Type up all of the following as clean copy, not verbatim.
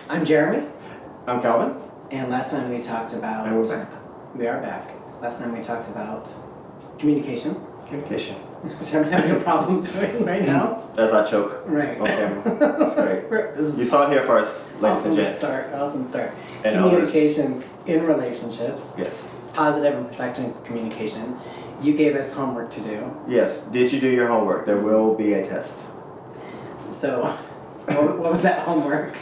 I'm Jeremy, I'm Calvin. and last time we talked about... And we're back. We are back. Last time we talked about communication, Communication. which I'm having a problem doing right now. As I choke Right. on camera. That's great. This is You saw it here first, ladies awesome and gents. Awesome start. And Communication in relationships, Yes. positive and protecting communication. You gave us homework to do. Yes. Did you do your homework? There will be a test. So, what was that homework?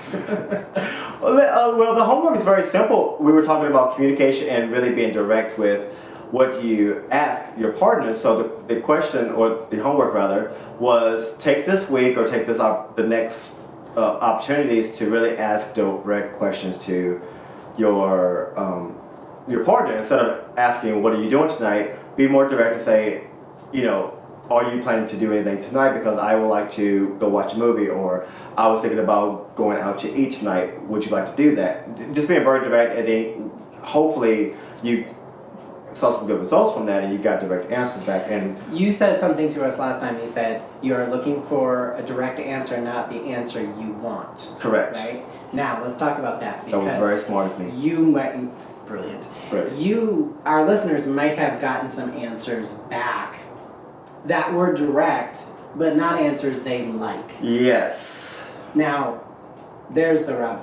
Well, the homework is very simple. We were talking about communication and really being direct with what you ask your partner. So the question, or the homework rather, was take this week or take this the next opportunities to really ask direct questions to your partner. Instead of asking, what are you doing tonight? Be more direct and say, are you planning to do anything tonight? Because I would like to go watch a movie, or I was thinking about going out to eat tonight. Would you like to do that? Just being very direct, and then hopefully you saw some good results from that, and you got direct answers back. And you said something to us last time. You said you're looking for a direct answer, not the answer you want. correct. Right? Now, let's talk about that. That was very smart of me. You might... Brilliant. Our listeners might have gotten some answers back that were direct, but not answers they like. Yes. Now, there's the rub.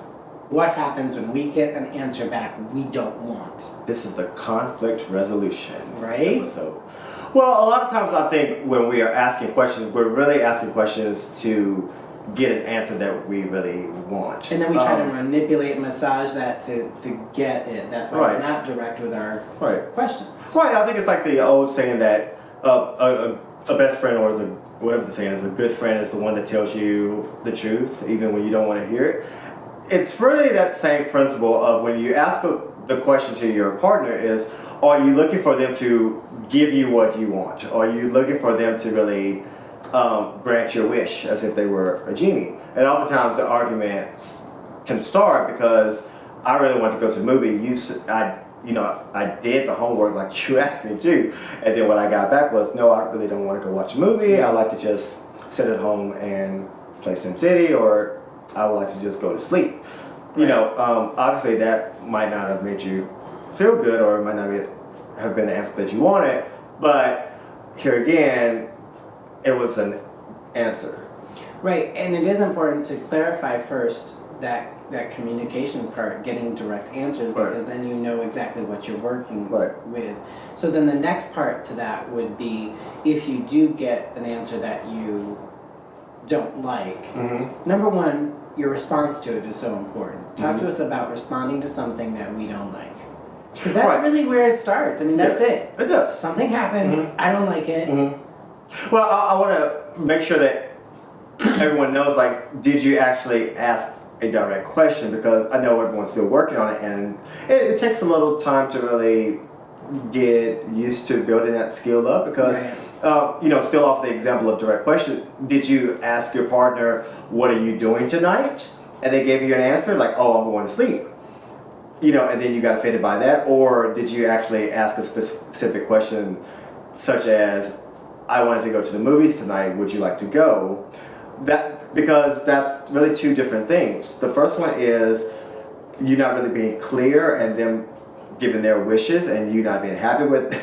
What happens when we get an answer back we don't want? This is the conflict resolution Right? episode. Well, a lot of times I think when we are asking questions, we're really asking questions to get an answer that we really want. And then we try to manipulate, massage that to get it. That's why Right. we're not direct with our Right. questions. Right, I think it's like the old saying that a best friend, or whatever the saying is, a good friend is the one that tells you the truth, even when you don't want to hear it. It's really that same principle of when you ask the question to your partner is, are you looking for them to give you what you want? Are you looking for them to really grant your wish as if they were a genie? And oftentimes the arguments can start because I really want to go to the movie. I did the homework like you asked me to, and then what I got back was, no, I really don't want to go watch a movie. I like to just sit at home and play SimCity, or I would like to just go to sleep. Right. Obviously that might not have made you feel good, or it might not have been the answer that you wanted, but here again, it was an answer. Right, and it is important to clarify first that communication part, getting direct answers, Right. because then you know exactly what you're working Right. with. So then the next part to that would be, if you do get an answer that you don't like, Mm-hmm. number one, your response to it is so important. Talk to Mhm. us about responding to something that we don't like. Because that's Right. really where it starts. I mean, that's Yes, it. It does. Something happens, Mhm. I don't like it. Mm-hmm. Well, I want to make sure that everyone knows, like, did you actually ask a direct question? Because I know everyone's still working on it, and it takes a little time to really get used to building that skill up. Because, Right. still off the example of direct question, did you ask your partner, what are you doing tonight? And they gave you an answer, like, oh, I'm going to sleep. And then you got offended by that? Or did you actually ask a specific question, such as, I wanted to go to the movies tonight, would you like to go? Because that's really two different things. The first one is you not really being clear and them giving their wishes and you not being happy with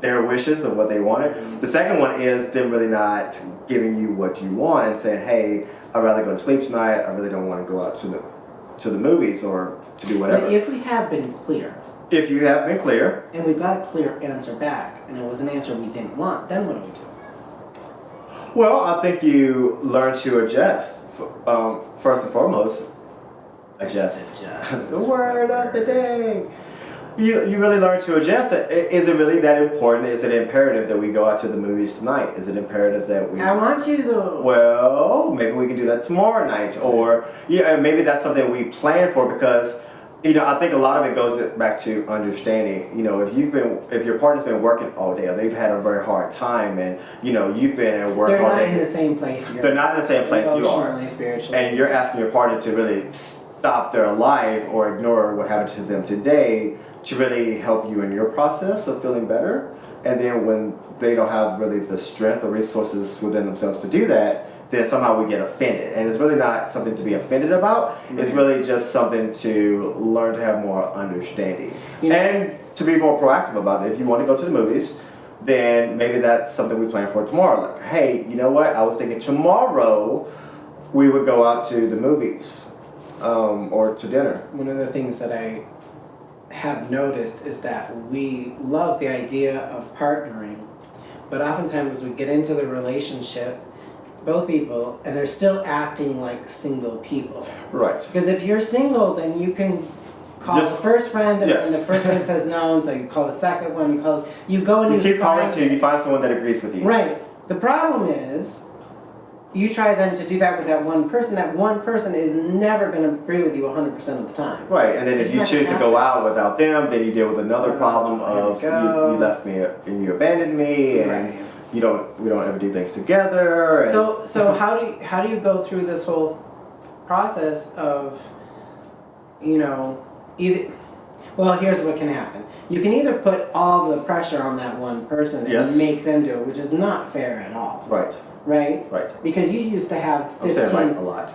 their wishes of what they wanted. The second one is them really not giving you what you want and saying, hey, I'd rather go to sleep tonight, I really don't want to go out to the movies or to do whatever. But if we have been clear, If you have been clear, and we got a clear answer back, and it was an answer we didn't want, then what do we do? well, I think you learn to adjust. First and foremost, adjust. Adjust. The word of the day. You really learn to adjust. Is it really that important? Is it imperative that we go out to the movies tonight? Is it imperative that we... I want to, though. Well, maybe we can do that tomorrow night. Or maybe that's something we plan for, because I think a lot of it goes back to understanding. If your partner's been working all day, or they've had a very hard time, and you've been at work They're all not day. in the same place you're They're not in the same place you are. emotionally, spiritually. And you're asking your partner to really stop their life or ignore what happened to them today to really help you in your process of feeling better. And then when they don't have really the strength or resources within themselves to do that, then somehow we get offended. And it's really not something to be offended about. It's really just something to learn to have more understanding. And to be more proactive about it. If you want to go to the movies, then maybe that's something we plan for tomorrow. Like, hey, you know what? I was thinking tomorrow we would go out to the movies or to dinner. One of the things that I have noticed is that we love the idea of partnering, but oftentimes we get into the relationship, both people, and they're still acting like single people. Right. Because if you're single, then you can call the first friend, and then the first friend says no, and so you call the second one, you go and you keep calling till you find someone that agrees with you. Right. The problem is, you try then to do that with that one person is never going to agree with you 100% of the time. Right, and then if you choose to go out without them, then you deal with another problem of you left me and you abandoned me, and we don't ever do things together. And so how do you go through this whole process of, well, here's what can happen. You can either put all the pressure on that one person and make them do it, which is not fair at all. Right. Right? Right. Because you used to have 15... I'm saying right a lot.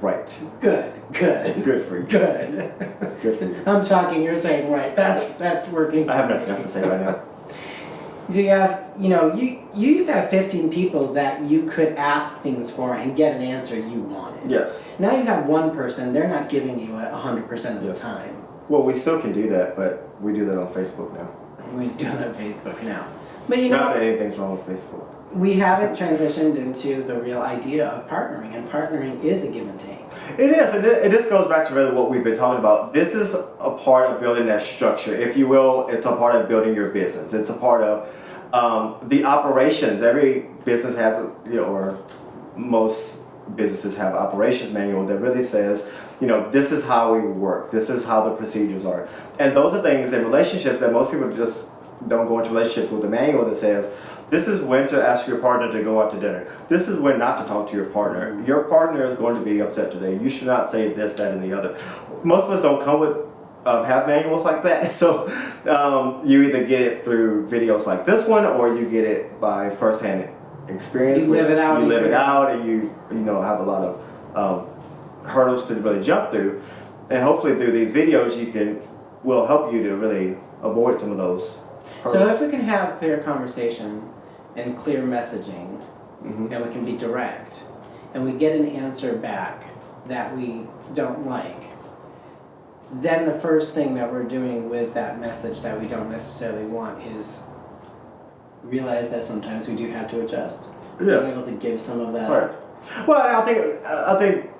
Right. Good. Good for you. Good. Good for you. I'm talking, you're saying right. That's working. I have nothing else to say right now. So you have, you used to have 15 people that you could ask things for and get an answer you wanted. Yes. Now you have one person, they're not giving you it 100% of the time. Well, we still can do that, but we do that on Facebook now. We do it on Facebook now. But not that anything's wrong with Facebook. We haven't transitioned into the real idea of partnering, and partnering is a give and take. It is, and this goes back to really what we've been talking about. This is a part of building that structure, if you will. It's a part of building your business. It's a part of the operations. Every business has, or most businesses have operations manual that really says, this is how we work. This is how the procedures are. And those are things in relationships that most people just don't go into relationships with a manual that says, this is when to ask your partner to go out to dinner. This is when not to talk to your partner. Your partner is going to be upset today. You should not say this, that, and the other. Most of us don't come with have manuals like that. So you either get it through videos like this one, or you get it by firsthand experience. You live it out. You live it out, and you have a lot of hurdles to really jump through. And hopefully through these videos, will help you to really avoid some of those hurdles. So if we can have clear conversation and clear messaging, and we can be direct, and we get an answer back that we don't like, then the first thing that we're doing with that message that we don't necessarily want is realize that sometimes we do have to adjust. Yes. Being able to give some of that. Right. Well, I think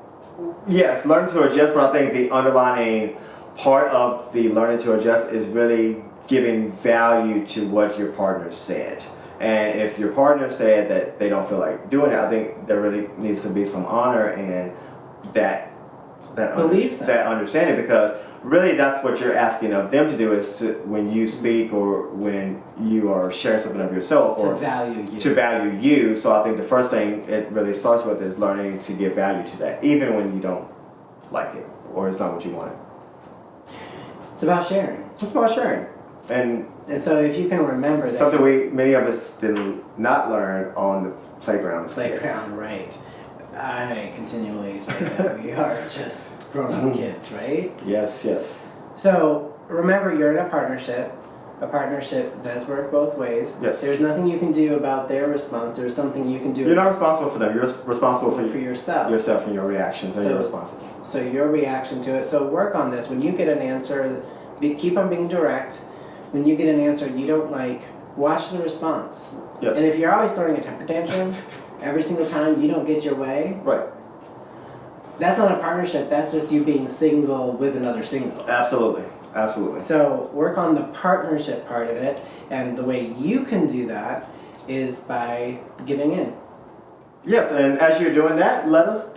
yes, learn to adjust, but I think the underlying part of the learning to adjust is really giving value to what your partner said. And if your partner said that they don't feel like doing it, I think there really needs to be some honor and that understanding, because really that's what you're asking of them to do, is to, when you speak or when you are sharing something of yourself, or to value you. So I think the first thing it really starts with is learning to give value to that, even when you don't like it or it's not what you wanted. It's about sharing. It's about sharing. And so if you can remember that, something many of us did not learn on the playground as kids. Right. I continually say that we are just grown-up kids, right? Yes. So remember, you're in a partnership. A partnership does work both ways. Yes. There's nothing you can do about their response. There's something you can do. You're not responsible for them. You're responsible for yourself. Yourself and your reactions and your responses. So your reaction to it. So work on this. When you get an answer, keep on being direct. When you get an answer you don't like, watch the response. Yes. And if you're always throwing a temper tantrum every single time you don't get your way, right, that's not a partnership. That's just you being single with another single. Absolutely. So work on the partnership part of it, and the way you can do that is by giving in. Yes, and as you're doing that,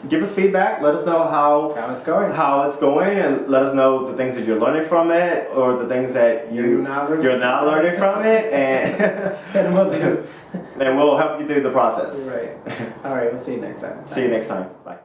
give us feedback. Let us know how it's going, and let us know the things that you're learning from it, or the things that you're not learning from it, and and we'll help you through the process. Right. All right. We'll see you next time. See you next time. Bye.